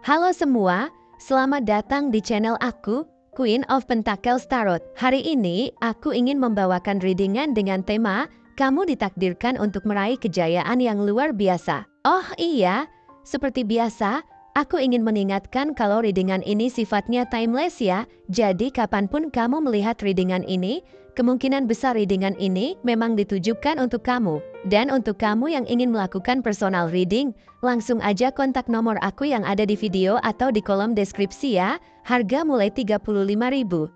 Halo semua, selamat datang di channel aku, Queen of Pentacles Tarot. Hari ini, aku ingin membawakan readingan dengan tema, kamu ditakdirkan untuk meraih kejayaan yang luar biasa. Oh iya, seperti biasa, aku ingin mengingatkan kalau readingan ini sifatnya timeless ya, jadi kapanpun kamu melihat readingan ini, kemungkinan besar readingan ini memang ditujukan untuk kamu. Dan untuk kamu yang ingin melakukan personal reading, langsung aja kontak nomor aku yang ada di video atau di kolom deskripsi ya. Harga mulai 35.000.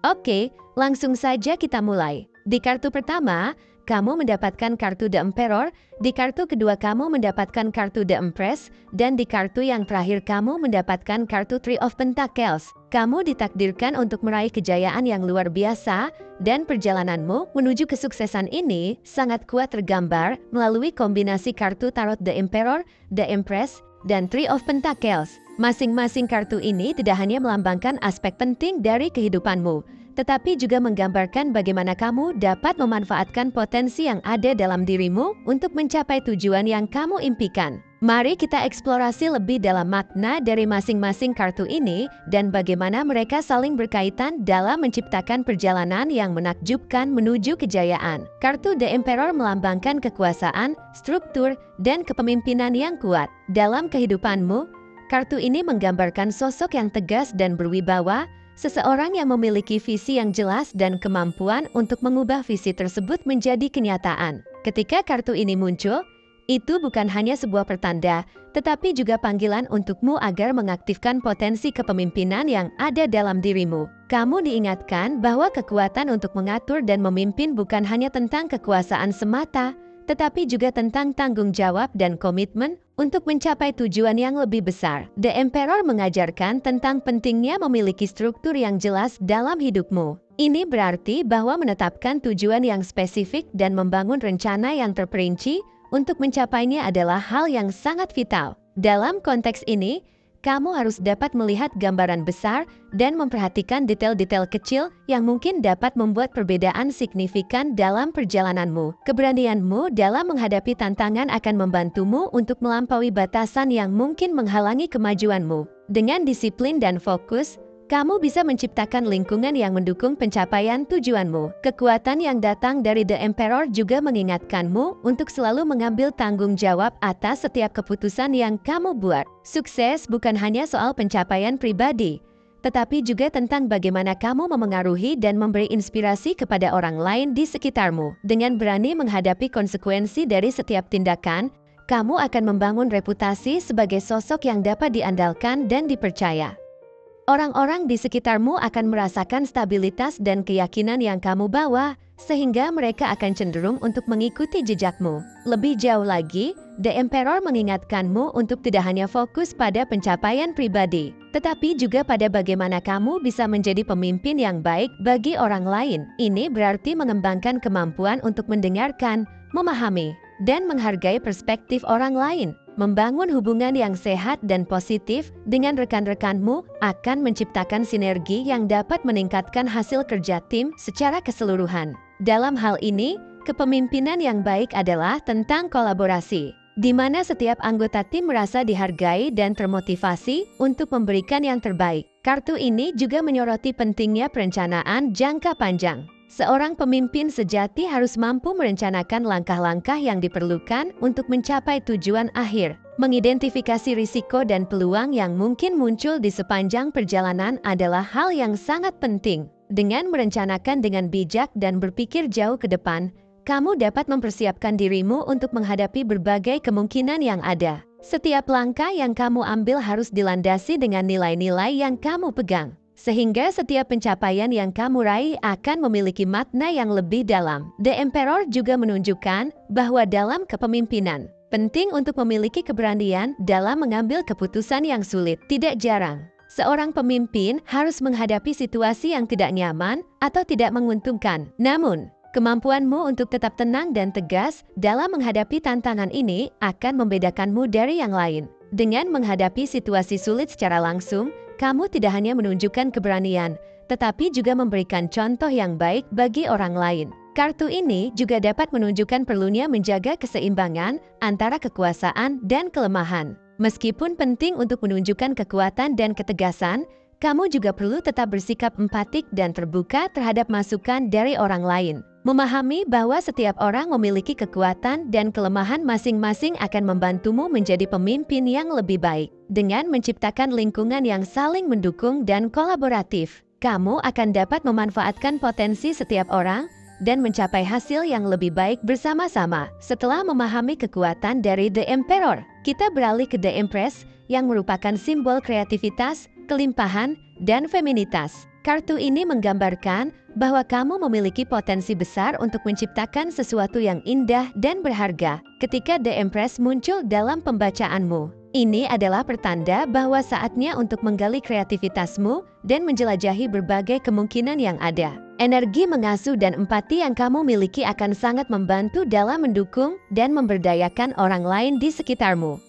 Oke, langsung saja kita mulai. Di kartu pertama, kamu mendapatkan kartu The Emperor, di kartu kedua kamu mendapatkan kartu The Empress, dan di kartu yang terakhir kamu mendapatkan kartu Three of Pentacles. Kamu ditakdirkan untuk meraih kejayaan yang luar biasa, dan perjalananmu menuju kesuksesan ini sangat kuat tergambar melalui kombinasi kartu tarot The Emperor, The Empress, dan Three of Pentacles. Masing-masing kartu ini tidak hanya melambangkan aspek penting dari kehidupanmu, tetapi juga menggambarkan bagaimana kamu dapat memanfaatkan potensi yang ada dalam dirimu untuk mencapai tujuan yang kamu impikan. Mari kita eksplorasi lebih dalam makna dari masing-masing kartu ini dan bagaimana mereka saling berkaitan dalam menciptakan perjalanan yang menakjubkan menuju kejayaan. Kartu The Emperor melambangkan kekuasaan, struktur, dan kepemimpinan yang kuat. Dalam kehidupanmu, kartu ini menggambarkan sosok yang tegas dan berwibawa, seseorang yang memiliki visi yang jelas dan kemampuan untuk mengubah visi tersebut menjadi kenyataan. Ketika kartu ini muncul, itu bukan hanya sebuah pertanda, tetapi juga panggilan untukmu agar mengaktifkan potensi kepemimpinan yang ada dalam dirimu. Kamu diingatkan bahwa kekuatan untuk mengatur dan memimpin bukan hanya tentang kekuasaan semata, tetapi juga tentang tanggung jawab dan komitmen untuk mencapai tujuan yang lebih besar. The Emperor mengajarkan tentang pentingnya memiliki struktur yang jelas dalam hidupmu. Ini berarti bahwa menetapkan tujuan yang spesifik dan membangun rencana yang terperinci untuk mencapainya adalah hal yang sangat vital. Dalam konteks ini, kamu harus dapat melihat gambaran besar dan memperhatikan detail-detail kecil yang mungkin dapat membuat perbedaan signifikan dalam perjalananmu. Keberanianmu dalam menghadapi tantangan akan membantumu untuk melampaui batasan yang mungkin menghalangi kemajuanmu. Dengan disiplin dan fokus, kamu bisa menciptakan lingkungan yang mendukung pencapaian tujuanmu. Kekuatan yang datang dari The Emperor juga mengingatkanmu untuk selalu mengambil tanggung jawab atas setiap keputusan yang kamu buat. Sukses bukan hanya soal pencapaian pribadi, tetapi juga tentang bagaimana kamu memengaruhi dan memberi inspirasi kepada orang lain di sekitarmu. Dengan berani menghadapi konsekuensi dari setiap tindakan, kamu akan membangun reputasi sebagai sosok yang dapat diandalkan dan dipercaya. Orang-orang di sekitarmu akan merasakan stabilitas dan keyakinan yang kamu bawa, sehingga mereka akan cenderung untuk mengikuti jejakmu. Lebih jauh lagi, The Emperor mengingatkanmu untuk tidak hanya fokus pada pencapaian pribadi, tetapi juga pada bagaimana kamu bisa menjadi pemimpin yang baik bagi orang lain. Ini berarti mengembangkan kemampuan untuk mendengarkan, memahami, dan menghargai perspektif orang lain. Membangun hubungan yang sehat dan positif dengan rekan-rekanmu akan menciptakan sinergi yang dapat meningkatkan hasil kerja tim secara keseluruhan. Dalam hal ini, kepemimpinan yang baik adalah tentang kolaborasi, di mana setiap anggota tim merasa dihargai dan termotivasi untuk memberikan yang terbaik. Kartu ini juga menyoroti pentingnya perencanaan jangka panjang. Seorang pemimpin sejati harus mampu merencanakan langkah-langkah yang diperlukan untuk mencapai tujuan akhir. Mengidentifikasi risiko dan peluang yang mungkin muncul di sepanjang perjalanan adalah hal yang sangat penting. Dengan merencanakan dengan bijak dan berpikir jauh ke depan, kamu dapat mempersiapkan dirimu untuk menghadapi berbagai kemungkinan yang ada. Setiap langkah yang kamu ambil harus dilandasi dengan nilai-nilai yang kamu pegang, sehingga setiap pencapaian yang kamu raih akan memiliki makna yang lebih dalam. The Emperor juga menunjukkan bahwa dalam kepemimpinan, penting untuk memiliki keberanian dalam mengambil keputusan yang sulit. Tidak jarang, seorang pemimpin harus menghadapi situasi yang tidak nyaman atau tidak menguntungkan. Namun, kemampuanmu untuk tetap tenang dan tegas dalam menghadapi tantangan ini akan membedakanmu dari yang lain. Dengan menghadapi situasi sulit secara langsung, kamu tidak hanya menunjukkan keberanian, tetapi juga memberikan contoh yang baik bagi orang lain. Kartu ini juga dapat menunjukkan perlunya menjaga keseimbangan antara kekuasaan dan kelemahan. Meskipun penting untuk menunjukkan kekuatan dan ketegasan, kamu juga perlu tetap bersikap empatik dan terbuka terhadap masukan dari orang lain. Memahami bahwa setiap orang memiliki kekuatan dan kelemahan masing-masing akan membantumu menjadi pemimpin yang lebih baik. Dengan menciptakan lingkungan yang saling mendukung dan kolaboratif, kamu akan dapat memanfaatkan potensi setiap orang dan mencapai hasil yang lebih baik bersama-sama. Setelah memahami kekuatan dari The Emperor, kita beralih ke The Empress yang merupakan simbol kreativitas, kelimpahan, dan feminitas. Kartu ini menggambarkan bahwa kamu memiliki potensi besar untuk menciptakan sesuatu yang indah dan berharga. Ketika The Empress muncul dalam pembacaanmu, ini adalah pertanda bahwa saatnya untuk menggali kreativitasmu dan menjelajahi berbagai kemungkinan yang ada. Energi mengasuh dan empati yang kamu miliki akan sangat membantu dalam mendukung dan memberdayakan orang lain di sekitarmu.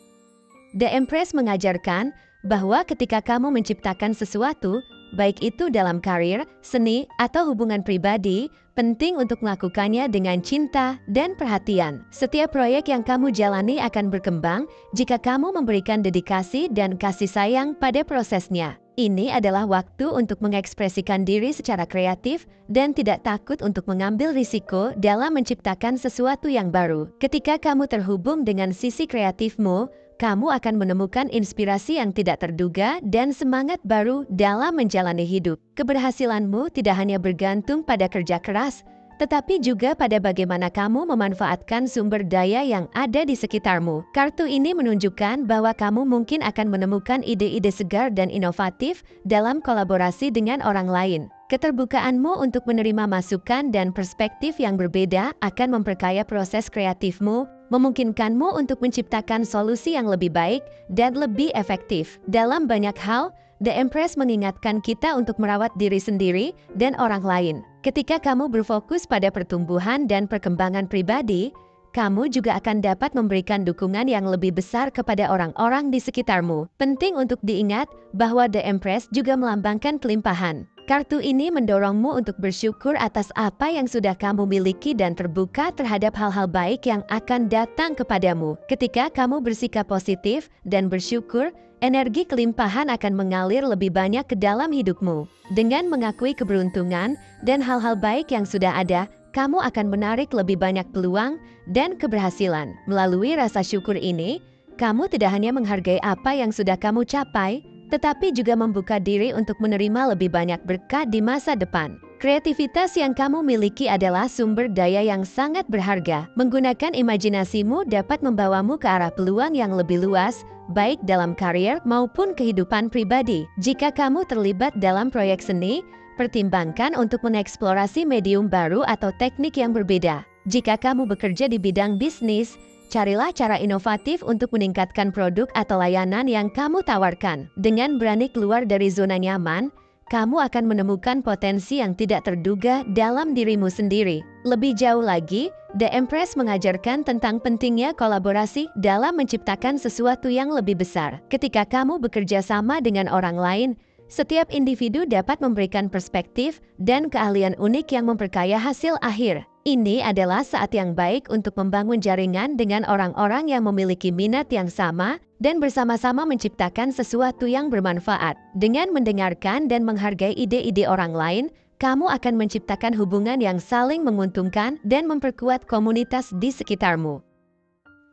The Empress mengajarkan bahwa ketika kamu menciptakan sesuatu, baik itu dalam karir, seni, atau hubungan pribadi, penting untuk melakukannya dengan cinta dan perhatian. Setiap proyek yang kamu jalani akan berkembang jika kamu memberikan dedikasi dan kasih sayang pada prosesnya. Ini adalah waktu untuk mengekspresikan diri secara kreatif dan tidak takut untuk mengambil risiko dalam menciptakan sesuatu yang baru. Ketika kamu terhubung dengan sisi kreatifmu, kamu akan menemukan inspirasi yang tidak terduga dan semangat baru dalam menjalani hidup. Keberhasilanmu tidak hanya bergantung pada kerja keras, tetapi juga pada bagaimana kamu memanfaatkan sumber daya yang ada di sekitarmu. Kartu ini menunjukkan bahwa kamu mungkin akan menemukan ide-ide segar dan inovatif dalam kolaborasi dengan orang lain. Keterbukaanmu untuk menerima masukan dan perspektif yang berbeda akan memperkaya proses kreatifmu, memungkinkanmu untuk menciptakan solusi yang lebih baik dan lebih efektif. Dalam banyak hal, The Empress mengingatkan kita untuk merawat diri sendiri dan orang lain. Ketika kamu berfokus pada pertumbuhan dan perkembangan pribadi, kamu juga akan dapat memberikan dukungan yang lebih besar kepada orang-orang di sekitarmu. Penting untuk diingat bahwa The Empress juga melambangkan kelimpahan. Kartu ini mendorongmu untuk bersyukur atas apa yang sudah kamu miliki dan terbuka terhadap hal-hal baik yang akan datang kepadamu. Ketika kamu bersikap positif dan bersyukur, energi kelimpahan akan mengalir lebih banyak ke dalam hidupmu. Dengan mengakui keberuntungan dan hal-hal baik yang sudah ada, kamu akan menarik lebih banyak peluang dan keberhasilan. Melalui rasa syukur ini, kamu tidak hanya menghargai apa yang sudah kamu capai, tetapi juga membuka diri untuk menerima lebih banyak berkat di masa depan. Kreativitas yang kamu miliki adalah sumber daya yang sangat berharga. Menggunakan imajinasimu dapat membawamu ke arah peluang yang lebih luas, baik dalam karier maupun kehidupan pribadi. Jika kamu terlibat dalam proyek seni, pertimbangkan untuk mengeksplorasi medium baru atau teknik yang berbeda. Jika kamu bekerja di bidang bisnis, carilah cara inovatif untuk meningkatkan produk atau layanan yang kamu tawarkan. Dengan berani keluar dari zona nyaman, kamu akan menemukan potensi yang tidak terduga dalam dirimu sendiri. Lebih jauh lagi, The Empress mengajarkan tentang pentingnya kolaborasi dalam menciptakan sesuatu yang lebih besar. Ketika kamu bekerja sama dengan orang lain, setiap individu dapat memberikan perspektif dan keahlian unik yang memperkaya hasil akhir. Ini adalah saat yang baik untuk membangun jaringan dengan orang-orang yang memiliki minat yang sama dan bersama-sama menciptakan sesuatu yang bermanfaat. Dengan mendengarkan dan menghargai ide-ide orang lain, kamu akan menciptakan hubungan yang saling menguntungkan dan memperkuat komunitas di sekitarmu.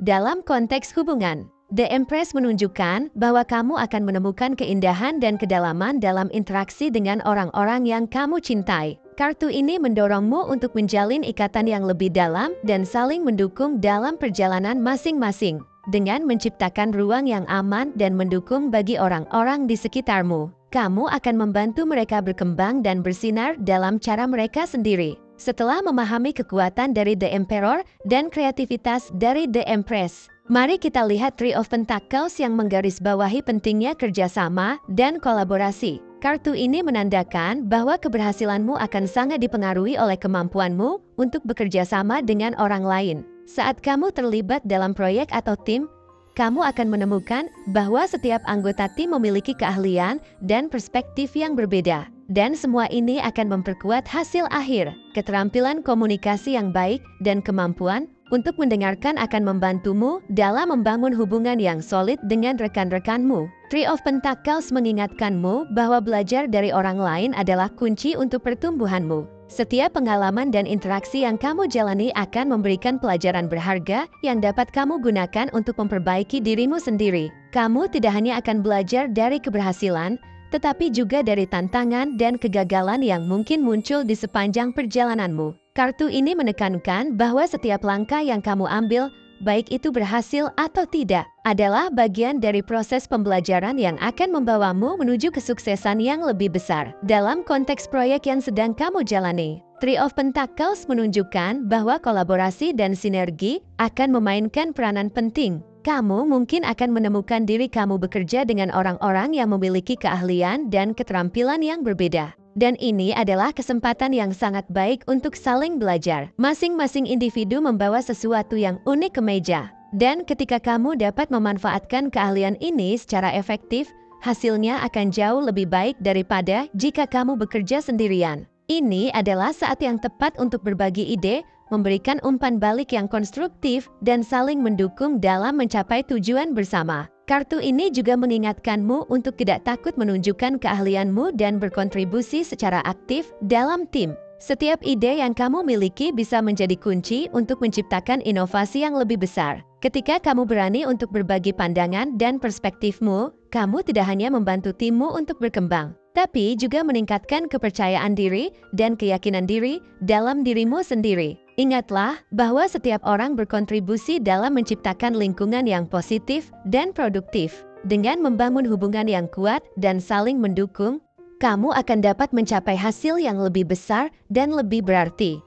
Dalam konteks hubungan, The Empress menunjukkan bahwa kamu akan menemukan keindahan dan kedalaman dalam interaksi dengan orang-orang yang kamu cintai. Kartu ini mendorongmu untuk menjalin ikatan yang lebih dalam dan saling mendukung dalam perjalanan masing-masing. Dengan menciptakan ruang yang aman dan mendukung bagi orang-orang di sekitarmu, kamu akan membantu mereka berkembang dan bersinar dalam cara mereka sendiri. Setelah memahami kekuatan dari The Emperor dan kreativitas dari The Empress, mari kita lihat Three of Pentacles yang menggarisbawahi pentingnya kerjasama dan kolaborasi. Kartu ini menandakan bahwa keberhasilanmu akan sangat dipengaruhi oleh kemampuanmu untuk bekerja sama dengan orang lain. Saat kamu terlibat dalam proyek atau tim, kamu akan menemukan bahwa setiap anggota tim memiliki keahlian dan perspektif yang berbeda. Dan semua ini akan memperkuat hasil akhir. Keterampilan komunikasi yang baik dan kemampuan untuk mendengarkan akan membantumu dalam membangun hubungan yang solid dengan rekan-rekanmu. Three of Pentacles mengingatkanmu bahwa belajar dari orang lain adalah kunci untuk pertumbuhanmu. Setiap pengalaman dan interaksi yang kamu jalani akan memberikan pelajaran berharga yang dapat kamu gunakan untuk memperbaiki dirimu sendiri. Kamu tidak hanya akan belajar dari keberhasilan, tetapi juga dari tantangan dan kegagalan yang mungkin muncul di sepanjang perjalananmu. Kartu ini menekankan bahwa setiap langkah yang kamu ambil, baik itu berhasil atau tidak, adalah bagian dari proses pembelajaran yang akan membawamu menuju kesuksesan yang lebih besar. Dalam konteks proyek yang sedang kamu jalani, Three of Pentacles menunjukkan bahwa kolaborasi dan sinergi akan memainkan peranan penting. Kamu mungkin akan menemukan diri kamu bekerja dengan orang-orang yang memiliki keahlian dan keterampilan yang berbeda. Dan ini adalah kesempatan yang sangat baik untuk saling belajar. Masing-masing individu membawa sesuatu yang unik ke meja. Dan ketika kamu dapat memanfaatkan keahlian ini secara efektif, hasilnya akan jauh lebih baik daripada jika kamu bekerja sendirian. Ini adalah saat yang tepat untuk berbagi ide, memberikan umpan balik yang konstruktif, dan saling mendukung dalam mencapai tujuan bersama. Kartu ini juga mengingatkanmu untuk tidak takut menunjukkan keahlianmu dan berkontribusi secara aktif dalam tim. Setiap ide yang kamu miliki bisa menjadi kunci untuk menciptakan inovasi yang lebih besar. Ketika kamu berani untuk berbagi pandangan dan perspektifmu, kamu tidak hanya membantu timmu untuk berkembang, tapi juga meningkatkan kepercayaan diri dan keyakinan diri dalam dirimu sendiri. Ingatlah bahwa setiap orang berkontribusi dalam menciptakan lingkungan yang positif dan produktif. Dengan membangun hubungan yang kuat dan saling mendukung, kamu akan dapat mencapai hasil yang lebih besar dan lebih berarti.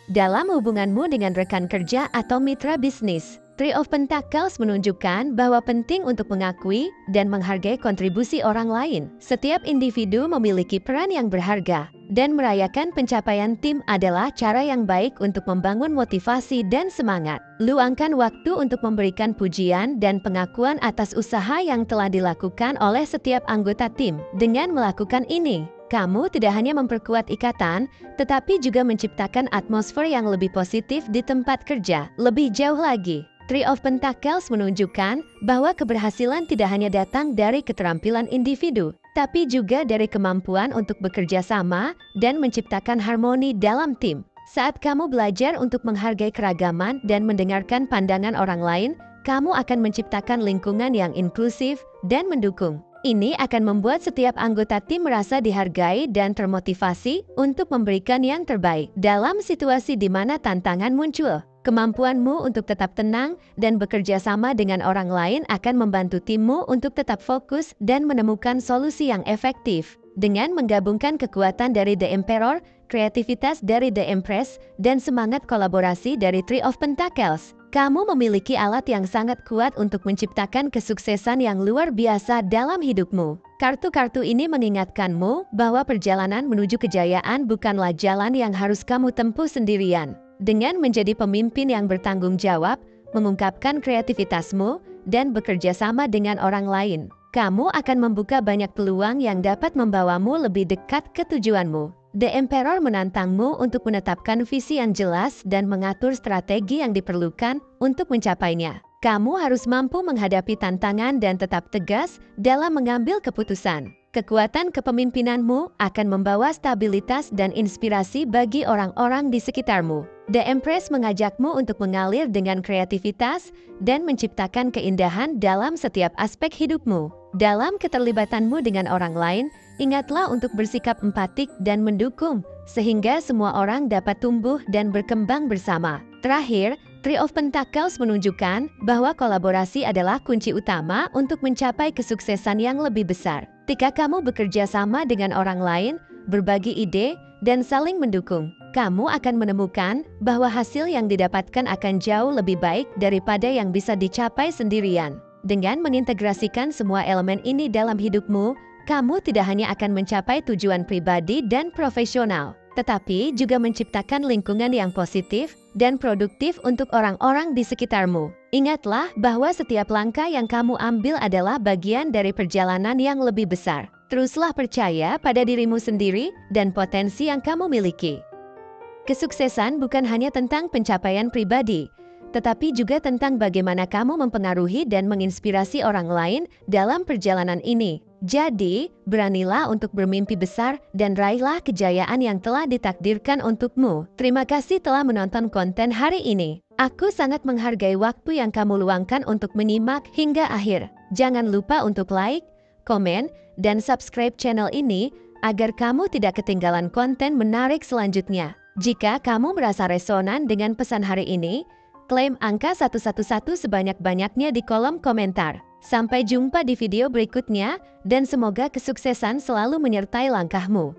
Dalam hubunganmu dengan rekan kerja atau mitra bisnis, Three of Pentacles menunjukkan bahwa penting untuk mengakui dan menghargai kontribusi orang lain. Setiap individu memiliki peran yang berharga, dan merayakan pencapaian tim adalah cara yang baik untuk membangun motivasi dan semangat. Luangkan waktu untuk memberikan pujian dan pengakuan atas usaha yang telah dilakukan oleh setiap anggota tim. Dengan melakukan ini, kamu tidak hanya memperkuat ikatan, tetapi juga menciptakan atmosfer yang lebih positif di tempat kerja. Lebih jauh lagi, Three of Pentacles menunjukkan bahwa keberhasilan tidak hanya datang dari keterampilan individu, tapi juga dari kemampuan untuk bekerja sama dan menciptakan harmoni dalam tim. Saat kamu belajar untuk menghargai keragaman dan mendengarkan pandangan orang lain, kamu akan menciptakan lingkungan yang inklusif dan mendukung. Ini akan membuat setiap anggota tim merasa dihargai dan termotivasi untuk memberikan yang terbaik. Dalam situasi di mana tantangan muncul, kemampuanmu untuk tetap tenang dan bekerja sama dengan orang lain akan membantu timmu untuk tetap fokus dan menemukan solusi yang efektif. Dengan menggabungkan kekuatan dari The Emperor, kreativitas dari The Empress, dan semangat kolaborasi dari Three of Pentacles, kamu memiliki alat yang sangat kuat untuk menciptakan kesuksesan yang luar biasa dalam hidupmu. Kartu-kartu ini mengingatkanmu bahwa perjalanan menuju kejayaan bukanlah jalan yang harus kamu tempuh sendirian. Dengan menjadi pemimpin yang bertanggung jawab, mengungkapkan kreativitasmu, dan bekerja sama dengan orang lain, kamu akan membuka banyak peluang yang dapat membawamu lebih dekat ke tujuanmu. The Emperor menantangmu untuk menetapkan visi yang jelas dan mengatur strategi yang diperlukan untuk mencapainya. Kamu harus mampu menghadapi tantangan dan tetap tegas dalam mengambil keputusan. Kekuatan kepemimpinanmu akan membawa stabilitas dan inspirasi bagi orang-orang di sekitarmu. The Empress mengajakmu untuk mengalir dengan kreativitas dan menciptakan keindahan dalam setiap aspek hidupmu. Dalam keterlibatanmu dengan orang lain, ingatlah untuk bersikap empatik dan mendukung, sehingga semua orang dapat tumbuh dan berkembang bersama. Terakhir, Three of Pentacles menunjukkan bahwa kolaborasi adalah kunci utama untuk mencapai kesuksesan yang lebih besar. Ketika kamu bekerja sama dengan orang lain, berbagi ide, dan saling mendukung, kamu akan menemukan bahwa hasil yang didapatkan akan jauh lebih baik daripada yang bisa dicapai sendirian. Dengan mengintegrasikan semua elemen ini dalam hidupmu, kamu tidak hanya akan mencapai tujuan pribadi dan profesional, tetapi juga menciptakan lingkungan yang positif dan produktif untuk orang-orang di sekitarmu. Ingatlah bahwa setiap langkah yang kamu ambil adalah bagian dari perjalanan yang lebih besar. Teruslah percaya pada dirimu sendiri dan potensi yang kamu miliki. Kesuksesan bukan hanya tentang pencapaian pribadi, tetapi juga tentang bagaimana kamu mempengaruhi dan menginspirasi orang lain dalam perjalanan ini. Jadi, beranilah untuk bermimpi besar dan raihlah kejayaan yang telah ditakdirkan untukmu. Terima kasih telah menonton konten hari ini. Aku sangat menghargai waktu yang kamu luangkan untuk menyimak hingga akhir. Jangan lupa untuk like, komen, dan subscribe channel ini agar kamu tidak ketinggalan konten menarik selanjutnya. Jika kamu merasa resonan dengan pesan hari ini, klaim angka 111 sebanyak-banyaknya di kolom komentar. Sampai jumpa di video berikutnya, dan semoga kesuksesan selalu menyertai langkahmu.